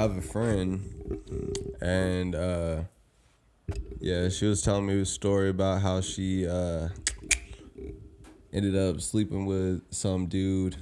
have a friend, and yeah, she was telling me a story about how she ended up sleeping with some dude,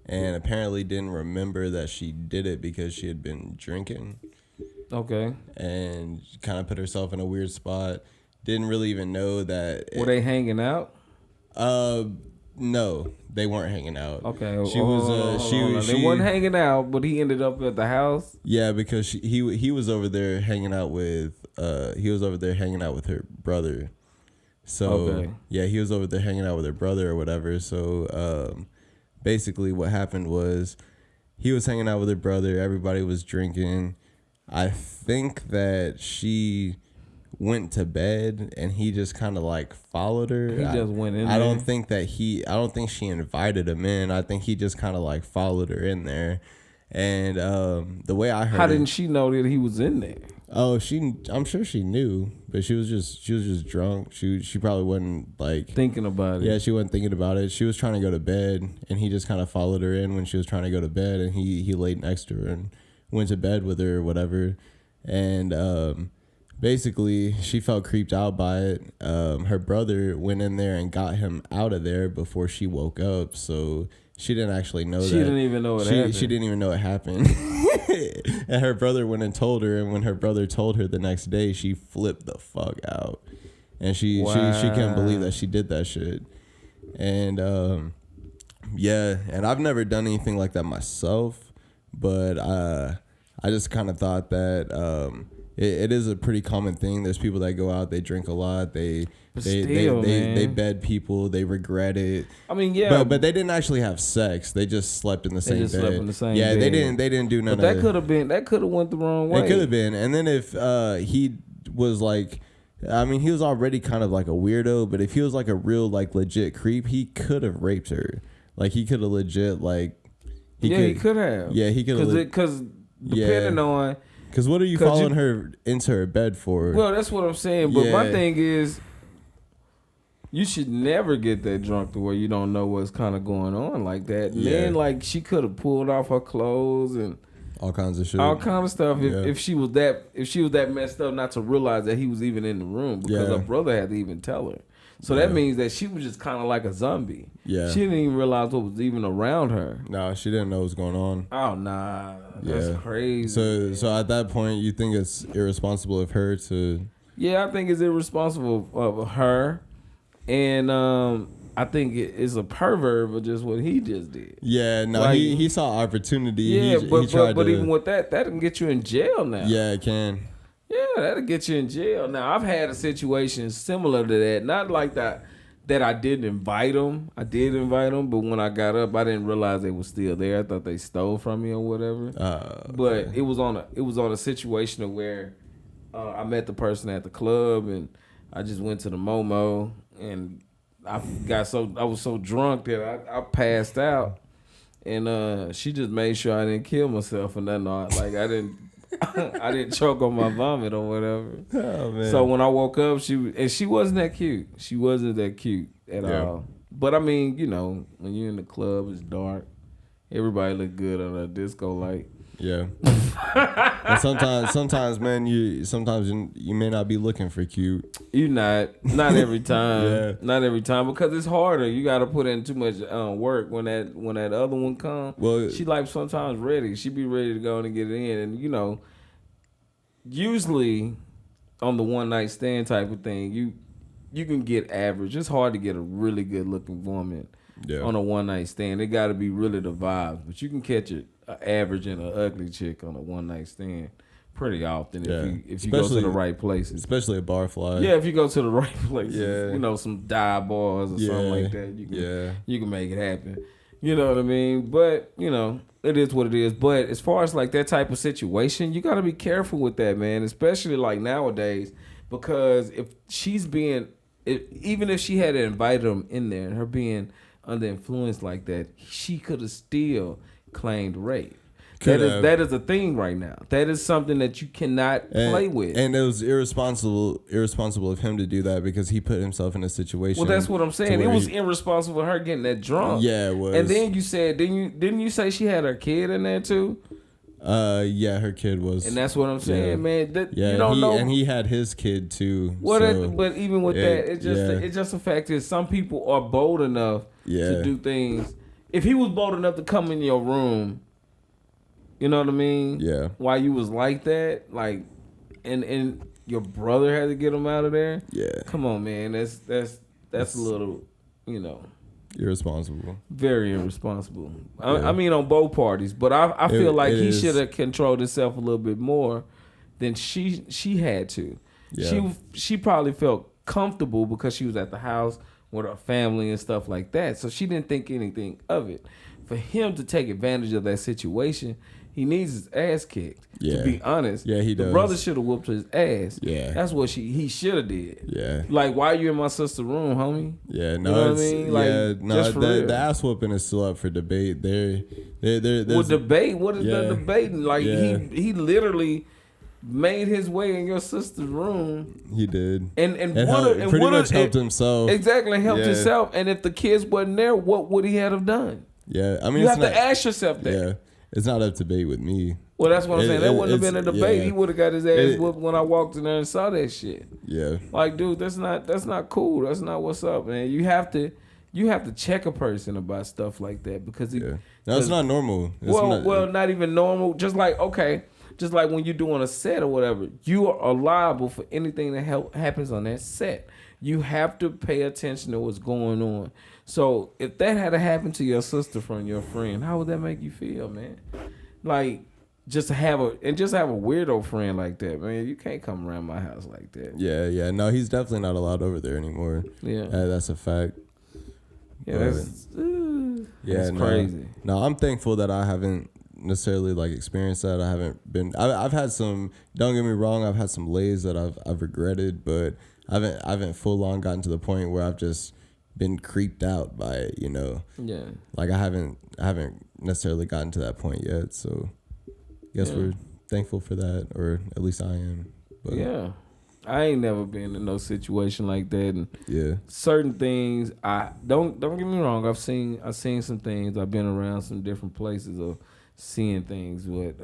and apparently didn't remember that she did it because she had been drinking. Okay. And kind of put herself in a weird spot. Didn't really even know that. Were they hanging out? No, they weren't hanging out. Okay. She was. They weren't hanging out, but he ended up at the house. Yeah, because he was over there hanging out with her brother. So okay. Yeah, he was over there hanging out with her brother or whatever. So basically, what happened was he was hanging out with her brother. Everybody was drinking. I think that she went to bed and he just kind of like followed her. He just went in. I don't think she invited him in. I think he just kind of like followed her in there. And the way I heard, how didn't she know that he was in there? Oh, I'm sure she knew, but she was just drunk. She probably wasn't like thinking about it. Yeah, she wasn't thinking about it. She was trying to go to bed, and he just kind of followed her in when she was trying to go to bed, and he laid next to her and went to bed with her or whatever. And basically, she felt creeped out by it. Her brother went in there and got him out of there before she woke up, so she didn't actually know that. She didn't even know it happened. She didn't even know it happened. And her brother went and told her, and when her brother told her the next day, she flipped the fuck out. And she couldn't believe that she did that shit. And yeah, and I've never done anything like that myself, but I just kind of thought that it is a pretty common thing. There's people that go out, they drink a lot, they bed people, they regret it. I mean, yeah, but they didn't actually have sex. They just slept in the same bed. Slept in the same yeah, bed. they didn't do none. But that could have went the wrong way. It could have been. And then if he was like, I mean, he was already kind of like a weirdo, but if he was like a real like legit creep, he could have raped her. Like he could have legit like. He could have. Yeah, he could have. Because depending on. Because what are you following her into her bed for? Well, that's what I'm saying. But my thing is, you should never get that drunk to where you don't know what's kind of going on like that. And then, like, she could have pulled off her clothes and all kinds of shit, all kind of stuff. If she was that messed up, not to realize that he was even in the room, because her brother had to even tell her. So that means that she was just kind of like a zombie. Yeah, she didn't even realize what was even around her. No, she didn't know what was going on. Oh nah, that's crazy. So at that point, you think it's irresponsible of her to? Yeah, I think it's irresponsible of her, and I think it's a pervert for just what he just did. Yeah, no, like, he saw opportunity. Yeah, but even with that can get you in jail now. Yeah, it can. Yeah, that'll get you in jail. Now, I've had a situation similar to that. Not like that I didn't invite them. I did invite them, but when I got up, I didn't realize they were still there. I thought they stole from me or whatever. But it was on a situation where I met the person at the club, and I just went to the Momo, and I was so drunk that I passed out, and she just made sure I didn't kill myself or nothing. Like I didn't choke on my vomit or whatever. Oh, man. So when I woke up, she wasn't that cute. She wasn't that cute at all. But I mean, you know, when you're in the club, it's dark. Everybody look good on a disco light. Yeah. And sometimes, man, you may not be looking for cute. You not every time. Not every time, because it's harder. You got to put in too much work when that other one comes. Well, she like sometimes ready. She be ready to go and get it in, and you know, usually on the one night stand type of thing, you can get average. It's hard to get a really good looking woman on a one night stand. It got to be really the vibes, but you can catch it. An average and an ugly chick on a one night stand pretty often if you go to the right places, especially a Barfly. Yeah, if you go to the right places, you know, some dive bars or something like that, you can make it happen. You know what I mean? But you know, it is what it is. But as far as like that type of situation, you got to be careful with that, man. Especially like nowadays, because even if she had invited him in there and her being under influence like that, she could have still claimed rape. That is a thing right now. That is something that you cannot play with. And it was irresponsible of him to do that because he put himself in a situation. Well, that's what I'm saying. It was irresponsible of her getting that drunk. Yeah, it was. And then you said, didn't you say she had her kid in there too? Yeah, her kid was, and that's what I'm saying, man. Yeah, you don't know, and he had his kid too. But even with that, it's just the fact is some people are bold enough to do things. If he was bold enough to come in your room, you know what I mean? Yeah. While you was like that, like, and your brother had to get him out of there. Yeah. Come on, man. That's a little, you know. Irresponsible. Very irresponsible. I mean, on both parties. But I feel like he should have controlled himself a little bit more than she had to. Yeah. She probably felt comfortable because she was at the house with her family and stuff like that. So she didn't think anything of it. For him to take advantage of that situation, he needs his ass kicked. Yeah. To be honest. Yeah, he does. The brother should have whooped his ass. Yeah. That's what he should have did. Yeah. Like, why are you in my sister's room, homie? Yeah, no, you know what I mean? Like, the ass whooping is still up for debate. Debate? What is the debating? Like, he literally made his way in your sister's room. He did. And pretty much helped himself. Exactly, helped himself. And if the kids wasn't there, what would he have done? Yeah, I mean, you have to ask yourself that. Yeah, it's not up to debate with me. Well, that's what I'm saying. That wouldn't have been a debate. He would have got his ass whooped when I walked in there and saw that shit. Yeah. Like, dude, that's not cool. That's not what's up, man. You have to check a person about stuff like that because that's not normal. Not even normal. Just like when you're doing a set or whatever, you are liable for anything that happens on that set. You have to pay attention to what's going on. So if that had to happen to your sister from your friend, how would that make you feel, man? Like, just have a weirdo friend like that, man. You can't come around my house like that. Yeah. No, he's definitely not allowed over there anymore. Yeah, that's a fact. Yeah, that's crazy. No, I'm thankful that I haven't necessarily like experienced that. I haven't been. I've had some. Don't get me wrong. I've had some lays that I've regretted, but I haven't full on gotten to the point where I've just been creeped out by it. You know. Yeah. Like I haven't necessarily gotten to that point yet. So, I guess we're thankful for that, or at least I am. But. Yeah. I ain't never been in no situation like that, and certain things I don't get me wrong. I've seen some things. I've been around some different places of seeing things. But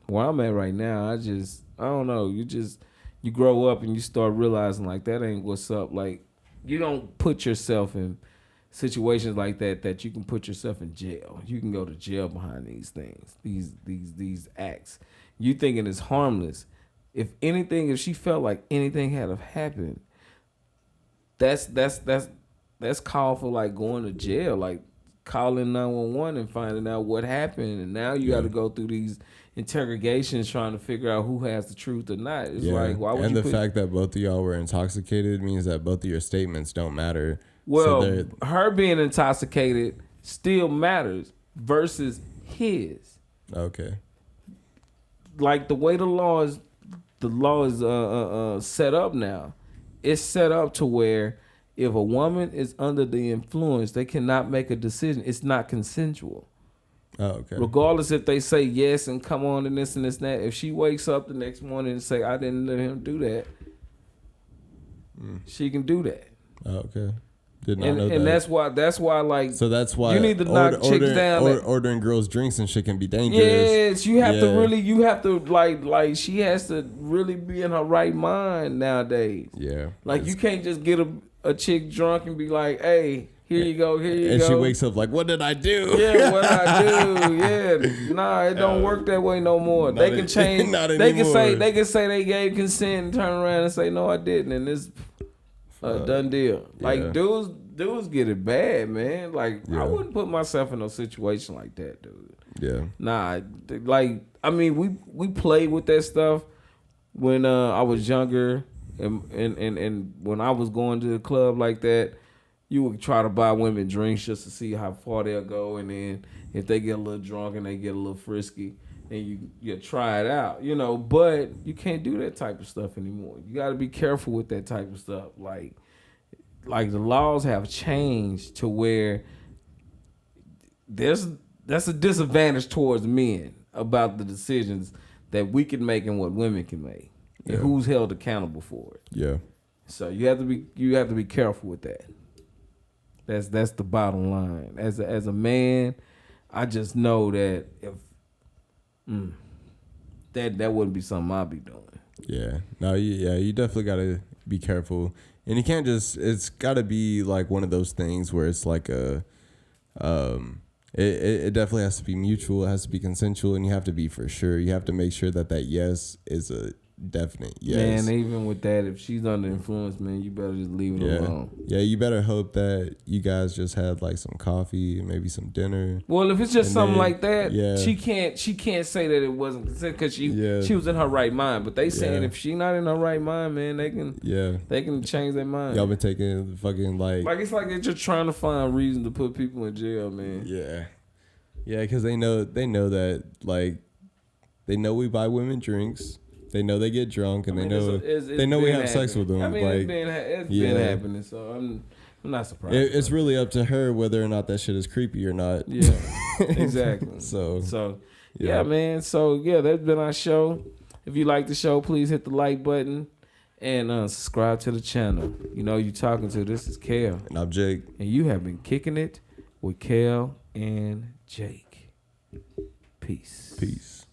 where I'm at right now, I don't know. You grow up and you start realizing like that ain't what's up. Like you don't put yourself in situations like that you can put yourself in jail. You can go to jail behind these things, these acts. You thinking it's harmless. If she felt like anything had have happened, that's call for like going to jail, like calling 911 and finding out what happened. And now you got to go through these interrogations trying to figure out who has the truth or not. It's like, why would you? And the fact that both of y'all were intoxicated means that both of your statements don't matter. Well, so her being intoxicated still matters versus his. Okay. Like the way the law is set up now. It's set up to where if a woman is under the influence, they cannot make a decision. It's not consensual. Oh, okay. Regardless if they say yes and come on and this and this and that. If she wakes up the next morning and say, I didn't let him do that, she can do that. Oh, okay. Did not know that. And that's why like, so that's why you need to knock chicks down. Ordering girls drinks and shit can be dangerous. Yes, you have to like she has to really be in her right mind nowadays. Yeah. Like you can't just get a chick drunk and be like, hey, here you go. And she wakes up like, what did I do? Yeah, what I do? Yeah. Nah, it don't work that way no more. They can change. Not they anymore. can say they gave consent and turn around and say, no, I didn't. And it's done deal. Like dudes get it bad, man. Like I wouldn't put myself in no situation like that, dude. Yeah. Nah, like I mean, we played with that stuff when I was younger, and when I was going to the club like that, you would try to buy women drinks just to see how far they'll go, and then if they get a little drunk and they get a little frisky, and you try it out, you know. But you can't do that type of stuff anymore. You got to be careful with that type of stuff. Like the laws have changed to where that's a disadvantage towards men about the decisions that we can make and what women can make, and who's held accountable for it. Yeah. So you have to be careful with that. That's the bottom line. As a man, I just know that That wouldn't be something I'd be doing. Yeah. No, you definitely got to be careful. And you can't just, it's got to be like one of those things where it's like it definitely has to be mutual. It has to be consensual, and you have to be for sure. You have to make sure that yes is a definite yes. Man, even with that, if she's under influence, man, you better just leave it alone. Yeah, you better hope that you guys just had like some coffee, maybe some dinner. Well, if it's just something like that, she can't say that it wasn't consent because she was in her right mind. But they saying if she not in her right mind, man, they can change their mind. Y'all been taking fucking like it's like they're just trying to find reason to put people in jail, man. Yeah, because they know that like they know we buy women drinks. They know they get drunk, and they know we have sex with them. I mean, it's been happening, so I'm not surprised. It's really up to her whether or not that shit is creepy or not. Yeah, exactly. So yeah, man. So yeah, that's been our show. If you like the show, please hit the like button and subscribe to the channel. You know you talking to. This is Kel, and I'm Jake, and you have been kicking it with Kel and Jake. Peace.